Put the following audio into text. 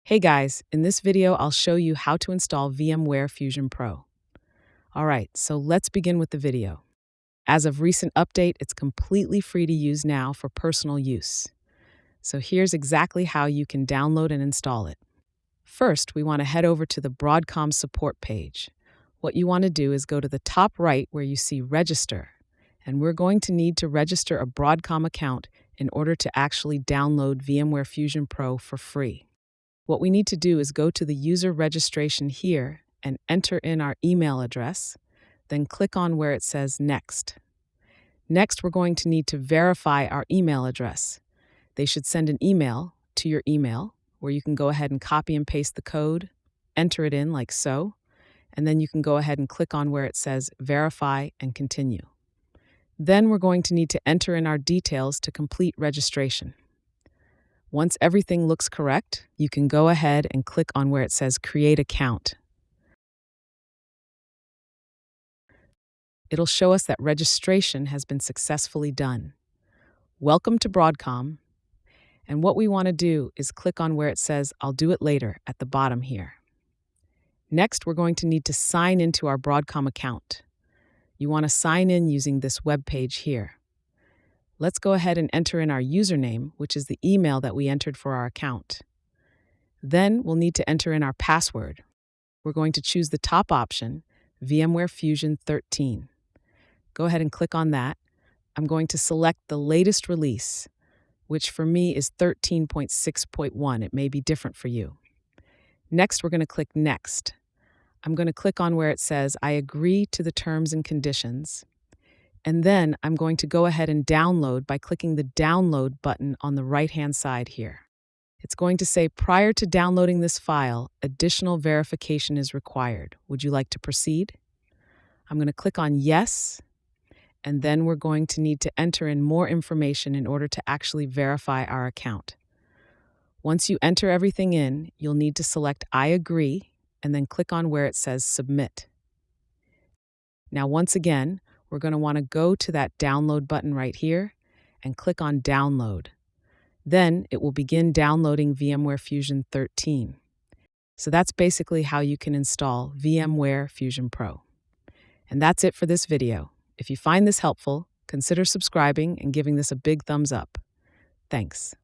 Hey guys, in this video I'll show you how to install VMware Fusion Pro. Alright, so let's begin with the video. As of recent update, it's completely free to use now for personal use. So here's exactly how you can download and install it. First, we want to head over to the Broadcom support page. What you want to do is go to the top right where you see Register, and we're going to need to register a Broadcom account in order to actually download VMware Fusion Pro for free. What we need to do is go to the user registration here and enter in our email address, then click on where it says Next. Next, we're going to need to verify our email address. They should send an email to your email where you can go ahead and copy and paste the code, enter it in like so, and then you can go ahead and click on where it says Verify and Continue. Then we're going to need to enter in our details to complete registration. Once everything looks correct, you can go ahead and click on where it says Create Account. It'll show us that registration has been successfully done. Welcome to Broadcom. And what we want to do is click on where it says I'll do it later at the bottom here. Next, we're going to need to sign into our Broadcom account. You want to sign in using this web page here. Let's go ahead and enter in our username, which is the email that we entered for our account. Then we'll need to enter in our password. We're going to choose the top option, VMware Fusion 13. Go ahead and click on that. I'm going to select the latest release, which for me is 13.6.1. It may be different for you. Next, we're going to click Next. I'm going to click on where it says I agree to the terms and conditions. And then I'm going to go ahead and download by clicking the Download button on the right-hand side here. It's going to say, prior to downloading this file, additional verification is required. Would you like to proceed? I'm going to click on Yes, and then we're going to need to enter in more information in order to actually verify our account. Once you enter everything in, you'll need to select I agree, and then click on where it says Submit. Now, once again, we're going to want to go to that download button right here and click on Download. Then it will begin downloading VMware Fusion 13. So that's basically how you can install VMware Fusion Pro. And that's it for this video. If you find this helpful, consider subscribing and giving this a big thumbs up. Thanks.